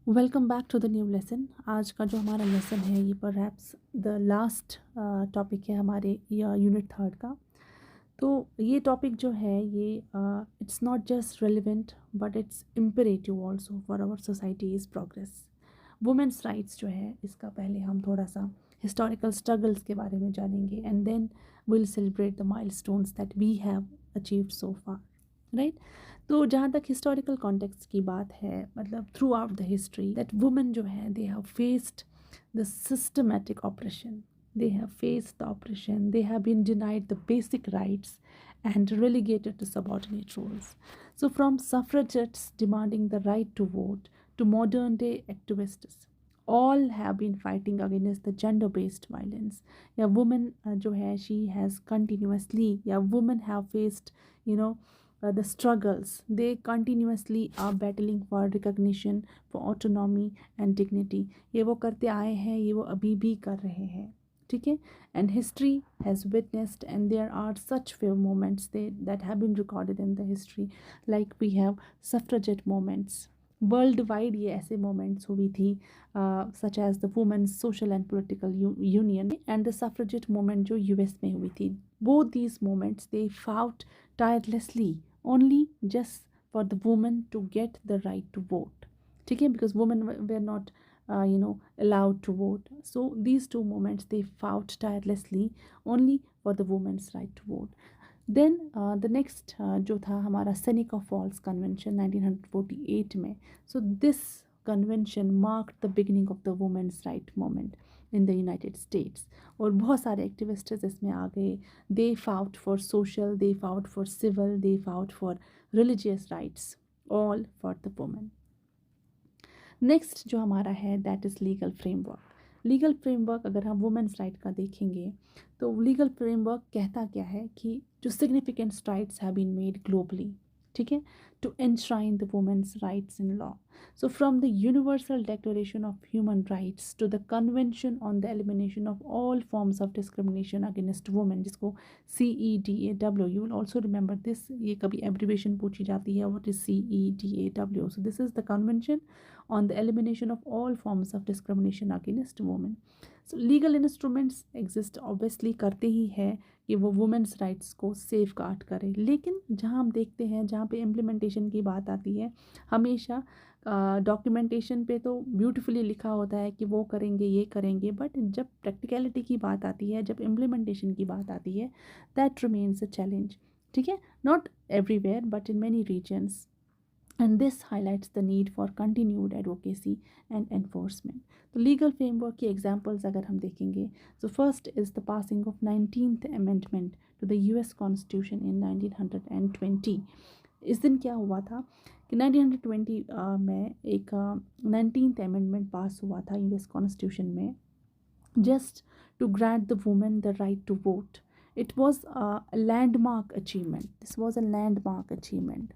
Welcome back to the new lesson. आज का जो हमारा लेसन है ये परहैप्स द लास्ट टॉपिक है हमारे यूनिट थर्ड का। तो ये टॉपिक जो है ये it's not just relevant but it's imperative also for our society's progress. Women's rights जो है इसका पहले हम थोड़ा सा हिस्टोरिकल स्ट्रगल्स के बारे में जानेंगे and then will celebrate the milestones that we have achieved so far, right. तो जहाँ तक हिस्टोरिकल कॉन्टेक्स्ट की बात है, मतलब throughout the history that women जो है they have faced the systematic oppression, they have faced the oppression, they have been denied the basic rights and relegated to subordinate roles. So from suffragettes demanding the right to vote to modern day activists, all have been fighting against the gender based violence. Yeah, woman जो है she has continuously, yeah, women have faced, you know, the struggles. They continuously are battling for recognition, for autonomy and dignity. ये वो करते आए हैं, ये वो अभी भी कर रहे हैं, ठीक है। And history has witnessed and there are such few moments that have been recorded in the history, like we have suffragette moments world wide. ये ऐसे मोमेंट्स हुई थी such as the women's social and political union and the suffragette moment जो US में हुई थी। Both these moments they fought tirelessly only just for the women to get the right to vote, ठीक है, because women were not allowed to vote. So these two moments they fought tirelessly only for the women's right to vote. Then the next जो था हमारा Seneca false convention 1948 में. So this convention marked the beginning of the women's right movement in the United States. और बहुत सारे activists इसमें आ गए. They fought for social, they fought for civil, they fought for religious rights, all for the women. Next जो हमारा है that is legal framework. Legal framework अगर हम वुमेंस राइट का देखेंगे तो लीगल फ्रेमवर्क कहता क्या है कि जो significant strides have been made globally, ठीक है, to enshrine the women's rights in law. So from the universal declaration of human rights to the convention on the elimination of all forms of discrimination against women, जिसको CEDAW, you will also remember this, ये कभी abbreviation पूछी जाती है, what is CEDAW. So this is the convention on the elimination of all forms of discrimination against women. So legal instruments exist, obviously करते ही है कि वो वुमेन्स राइट्स को सेफ गार्ड करे, लेकिन जहाँ हम देखते हैं जहाँ पे इम्प्लीमेंटेशन की बात आती है हमेशा डॉक्यूमेंटेशन पे तो ब्यूटीफुली लिखा होता है कि वो करेंगे ये करेंगे, बट जब प्रैक्टिकलिटी की बात आती है, जब इम्प्लीमेंटेशन की बात आती है, दैट रिमेन्स अ चैलेंज, ठीक है, not everywhere but in many reasons. And this highlights the need for continued advocacy and enforcement. तो legal framework की examples अगर हम देखेंगे, so first is the passing of 19th amendment to the US Constitution in 1920. इस दिन क्या हुआ था कि 1920 में एक 19th amendment पास हुआ था US Constitution में, just to grant the women the right to vote. It was a landmark achievement. This was a landmark achievement.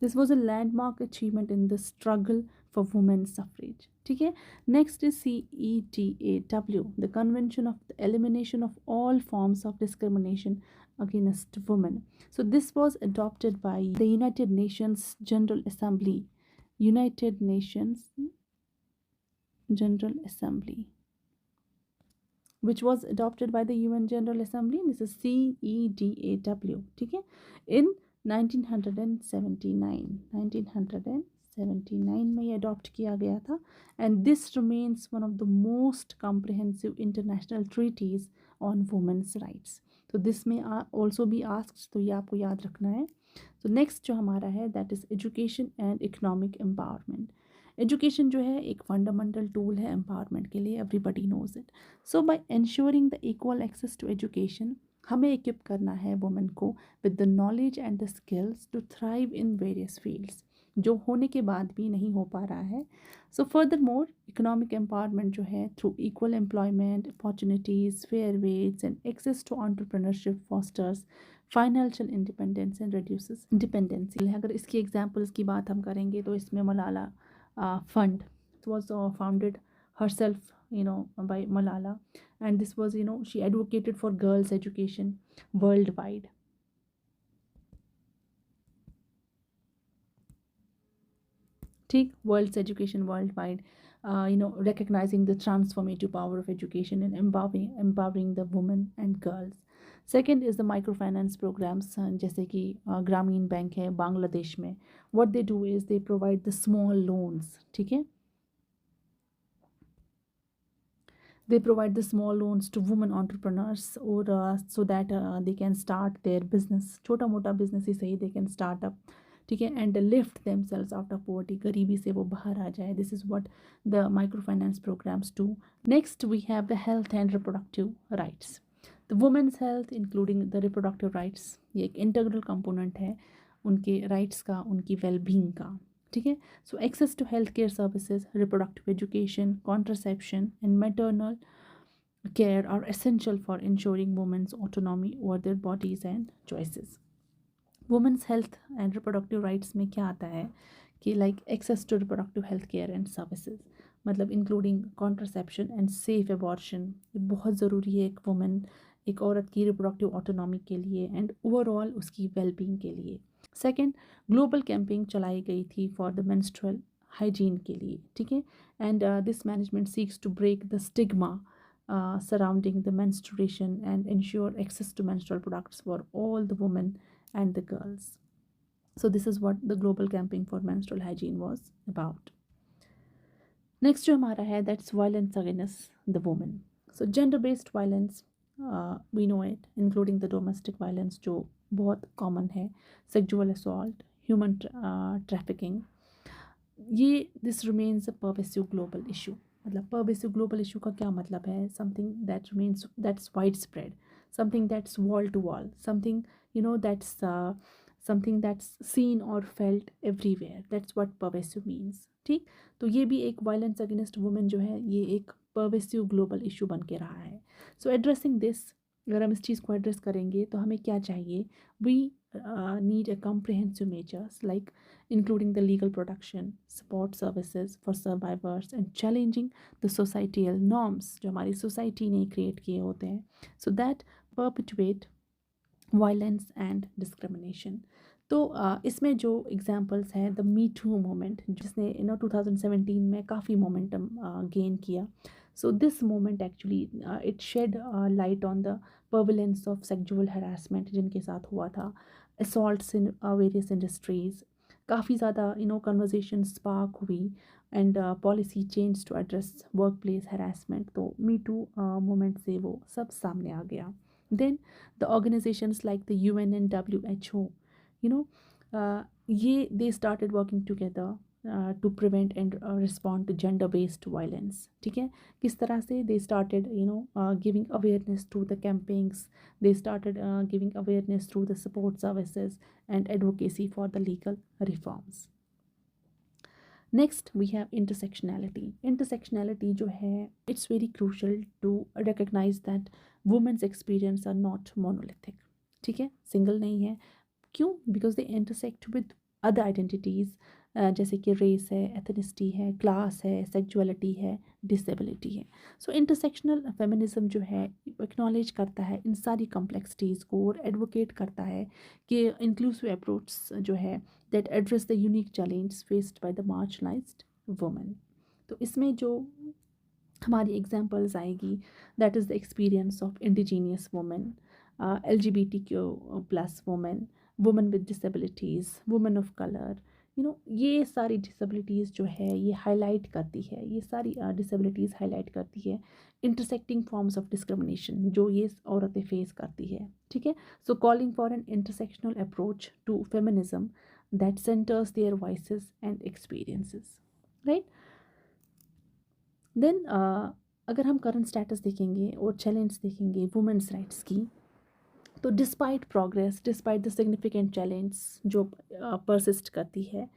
This was a landmark achievement in the struggle for women's suffrage. ठीक है. Next is CEDAW, the Convention of the Elimination of All Forms of Discrimination Against Women. So this was adopted by the United Nations General Assembly. United Nations General Assembly, which was adopted by the UN General Assembly. This is CEDAW. ठीक है. In 1979 में ये adopt किया गया था, and this remains one of the most comprehensive international treaties on women's rights. तो this में also भी आस्क्ड, तो ये आपको याद रखना है. तो नेक्स्ट जो हमारा है that is education and economic empowerment. Education जो है एक फंडामेंटल टूल है एम्पावरमेंट के लिए, everybody knows it. So by ensuring the equal access to education, हमें इक्विप करना है वुमेन को with the knowledge and the skills to thrive in various fields, जो होने के बाद भी नहीं हो पा रहा है. So furthermore economic empowerment जो है through equal employment opportunities, fair wage and access to entrepreneurship fosters financial independence and reduces dependency. अगर इसकी एग्जांपल्स की बात हम करेंगे तो इसमें Malala fund was founded herself, by Malala, and this was, she advocated for girls education worldwide. ठीक, world's education worldwide, recognizing the transformative power of education and empowering the women and girls. Second is the microfinance programs, जैसे कि Grameen bank है बांग्लादेश में. What they do is they provide the small loans. ठीक है, they provide the small loans to women entrepreneurs, or so that they can start their business, छोटा मोटा business ही सही, they can start up. ठीक है, and lift themselves out of poverty, गरीबी से वो बाहर आ जाए. This is what the microfinance programs do. Next we have the health and reproductive rights. The women's health including the reproductive rights, ये एक इंटीग्रल कंपोनेंट है उनके राइट्स का, उनकी वेलबींग का. ठीक है, so access to health care services, reproductive education, contraception and maternal care are essential for ensuring women's autonomy over their bodies and choices. Women's health and reproductive rights में क्या आता है कि like access to reproductive health care and services, मतलब including contraception and safe abortion, ये बहुत ज़रूरी है एक woman, एक औरत की reproductive autonomy के लिए and overall उसकी well-being के लिए. सेकेंड, ग्लोबल कैंपेन चलाई गई थी फॉर द मेंस्ट्रुअल हाइजीन के लिए. ठीक है, and this management seeks to break the stigma surrounding the menstruation and ensure access to menstrual products for all the women and the girls. So this is what the global campaign for menstrual hygiene was about. Next जो हमारा है, that's violence against the woman. So gender based violence, we know it, including the domestic violence जो बहुत common है, sexual assault, human trafficking. ये this remains a pervasive global issue. मतलब pervasive global issue का क्या मतलब है? Something that remains, that's widespread, something that's wall to wall, something that's something that's seen or felt everywhere. That's what pervasive means. ठीक, तो ये भी एक violence against women जो है, ये एक pervasive global issue बन के रहा है. So addressing this, अगर हम इस चीज़ को एड्रेस करेंगे तो हमें क्या चाहिए? We need a comprehensive measures like including the legal protection, support services for survivors and challenging the societal norms जो हमारी सोसाइटी ने क्रिएट किए होते हैं, so that perpetuate violence and discrimination. तो इसमें जो एग्जांपल्स हैं, द मी टू मोमेंट जिसने 2017 में काफ़ी मोमेंटम गेन किया. So this moment actually it shed light on the prevalence of sexual harassment जिनके साथ हुआ था, असॉल्ट्स इन वेरियस इंडस्ट्रीज़. काफ़ी ज़्यादा कन्वर्जेशन स्पार्क हुई and policy change to address workplace harassment. तो मी टू मोमेंट से वो सब सामने आ गया. Then the organizations like the UN and WHO, they started working together to prevent and respond to gender-based violence. ठीक है, किस तरह से they started giving awareness through the campaigns, they started giving awareness through the support services and advocacy for the legal reforms. Next we have intersectionality. Intersectionality जो है, it's very crucial to recognize that women's experience are not monolithic. ठीक है, single नहीं है. क्यों? Because they intersect with other identities, जैसे कि race है, एथनिसिटी है, क्लास है, सेक्सुअलिटी है, डिसेबिलिटी है. सो इंटरसेक्शनल फेमिनिज्म जो है एक्नॉलेज करता है इन सारी कॉम्प्लेक्सिटीज़ को और एडवोकेट करता है कि इंक्लूसिव अप्रोच जो है that address the unique challenge faced by the marginalised women. तो इसमें जो हमारी एग्जांपल्स आएगी, that is the experience of indigenous women, LGBTQ plus women, women with disabilities, women of colour. ये सारी डिसेबिलिटीज़ जो है ये हाईलाइट करती है, ये सारी डिसेबिलिटीज़ हाईलाइट करती है इंटरसेक्टिंग फॉर्म्स ऑफ डिस्क्रिमिनेशन जो ये औरतें फेस करती है. ठीक है, so calling for an intersectional approach to feminism that centres their voices and experiences. Right, then अगर हम करंट स्टेटस देखेंगे और चैलेंज देखेंगे वुमेन्स राइट्स की, तो despite progress, despite the significant challenge जो परसिस्ट करती है,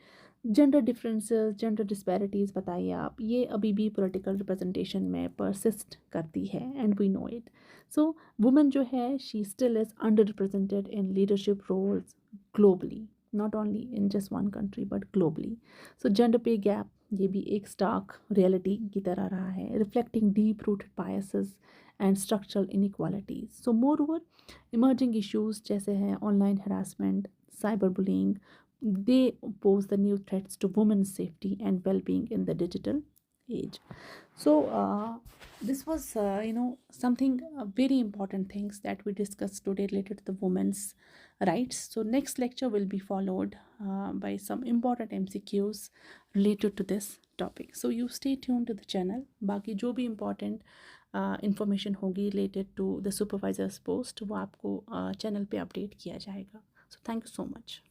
जेंडर डिफरेंसेस, जेंडर डिस्पैरिटीज़ बताइए आप, ये अभी भी पॉलिटिकल रिप्रेजेंटेशन में परसिस्ट करती है and we know it. So women जो है she still is under represented in leadership roles globally, not only in just one country but globally. So gender pay gap ये भी एक स्टार्क रियलिटी की तरह रहा है, reflecting deep rooted biases and structural inequalities. So moreover emerging issues जैसे हैं online harassment, cyber bullying, they pose the new threats to women's safety and well-being in the digital age. So this was something very important things that we discussed today related to the women's rights. So next lecture will be followed by some important MCQs related to this topic. So you stay tuned to the channel. बाकी जो भी important information होगी related to the supervisor's post वो आपको channel पे update किया जाएगा. So thank you so much.